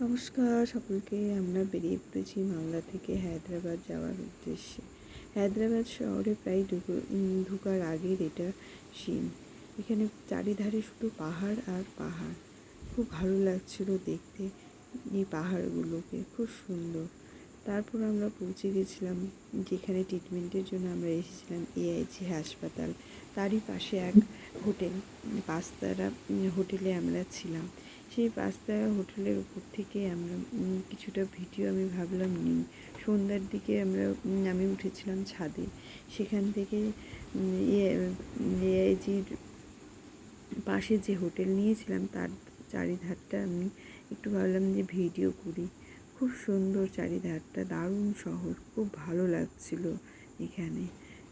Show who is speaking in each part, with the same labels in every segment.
Speaker 1: নমস্কার সকলকে। আমরা বেরিয়ে পড়েছি মালদা থেকে হায়দ্রাবাদ যাওয়ার উদ্দেশ্যে। হায়দ্রাবাদ শহরে প্রায় ঢোকার আগের এটা সিন। এখানে চারিধারে শুধু পাহাড় আর পাহাড়। খুব ভালো লাগছিল দেখতে এই পাহাড়গুলোকে, খুব সুন্দর। তারপর আমরা পৌঁছে গেছিলাম যেখানে ট্রিটমেন্টের জন্য আমরা এসেছিলাম, AIG হাসপাতাল। তারই পাশে এক হোটেল, পাঁচতারা হোটেলে আমরা ছিলাম। সেই পাঁচতারা হোটেলের উপর থেকে আমরা কিছুটা ভিডিও আমি ভাবলাম নিই। সন্ধ্যার দিকে আমি উঠেছিলাম ছাদে। সেখান থেকে AIGর পাশে যে হোটেল নিয়েছিলাম তার চারিধারটা আমি একটু ভাবলাম যে ভিডিও করি। খুব সুন্দর চারিধারটা, দারুণ শহর, খুব ভালো লাগছিল এখানে।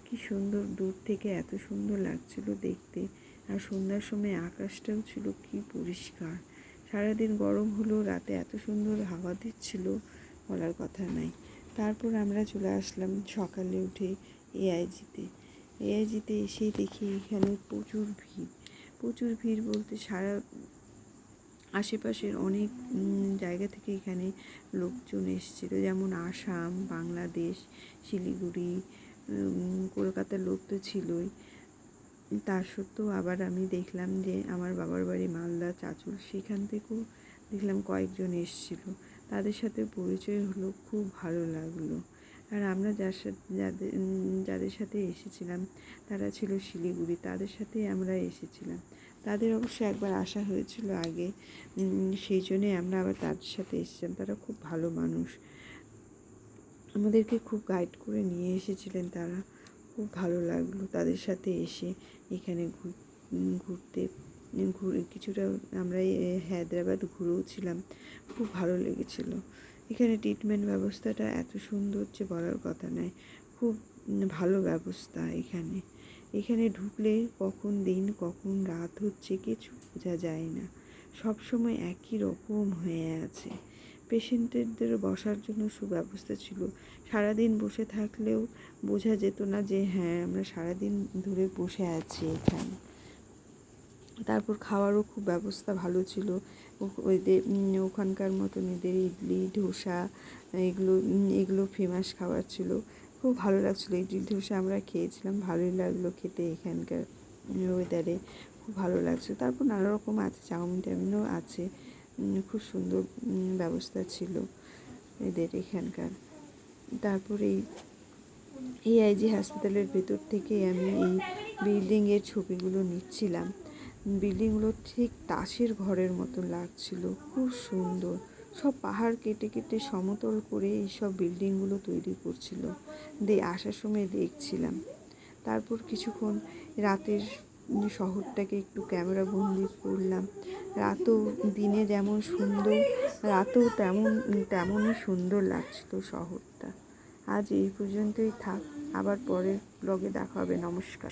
Speaker 1: কি সুন্দর দূর থেকে এত সুন্দর লাগছিল দেখতে। আর সন্ধ্যার সময় আকাশটাও ছিল কি পরিষ্কার। সারাদিন গরম হলেও রাতে এত সুন্দর হাওয়া দিচ্ছিল, বলার কথা নাই। তারপর আমরা চলে আসলাম সকালে উঠে AIGতে এসেই দেখি এখানে প্রচুর ভিড় বলতে সারা আশেপাশের অনেক জায়গা থেকে এখানে লোকজন এসেছিলো, যেমন আসাম, বাংলাদেশ, শিলিগুড়ি, কলকাতার লোক তো ছিলই। তার সত্ত্বেও আবার আমি দেখলাম যে আমার বাবার বাড়ি মালদা চাঁচল, সেখান থেকেও দেখলাম কয়েকজন এসেছিলো। তাদের সাথে পরিচয় হলো, খুব ভালো লাগলো। আর আমরা যাদের সাথে এসেছিলাম তারা ছিল শিলিগুড়ি, তাদের সাথেই আমরা এসেছিলাম। তাদের অবশ্য একবার আসা হয়েছিল আগে, সেই জন্যে আমরা আবার তাদের সাথে এসেছিলাম। তারা খুব ভালো মানুষ, আমাদেরকে খুব গাইড করে নিয়ে এসেছিলেন তারা। খুব ভালো লাগলো তাদের সাথে এসে। এখানে ঘুরে কিছুটা আমরা হায়দ্রাবাদ ঘুরেও ছিলাম, খুব ভালো লেগেছিল। এখানে ট্রিটমেন্ট ব্যবস্থাটা এত সুন্দর যে বলার কথা নয়, খুব ভালো ব্যবস্থা এখানে ঢুকলে কখন দিন কখন রাত হচ্ছে কিছু বোঝা যায় না, সব সময় একই রকম হয়ে আছে। পেশেন্টদের বসার জন্য সুব্যবস্থা ছিল। সারাদিন বসে থাকলেও বোঝা যেত না যে হ্যাঁ আমরা সারাদিন ধরে বসে আছি এখানে। তারপর খাওয়ারও খুব ব্যবস্থা ভালো ছিল। ওখানকার মতন এদের ইডলি ধোসা এগুলো ফেমাস খাবার ছিল, খুব ভালো লাগছিলো। ইডলি ধোসা আমরা খেয়েছিলাম, ভালোই লাগলো খেতে। এখানকার ওয়েদারে খুব ভালো লাগছে। তারপর নানা রকম আছে, চাউমিন টাউমিনও আছে, খুব সুন্দর ব্যবস্থা ছিল এদের এখানকার। তারপর এই AIG হাসপাতালের ভেতর থেকে আমি এই বিল্ডিংয়ের ছবিগুলো নিচ্ছিলাম। বিল্ডিংগুলো ঠিক তাসের ঘরের মতো লাগছিল, খুব সুন্দর। সব পাহাড় কেটে কেটে সমতল করে এইসব বিল্ডিংগুলো তৈরি করছিল, আসার সময় দেখছিলাম। তারপর কিছুক্ষণ রাতের শহরটাকে একটু ক্যামেরা বন্দি করলাম। রাতও দিনে যেমন সুন্দর, রাতেও তেমনই সুন্দর লাগছিল শহরটা। আজ এই পর্যন্তই থাক, আবার পরের ব্লগে দেখা হবে। নমস্কার।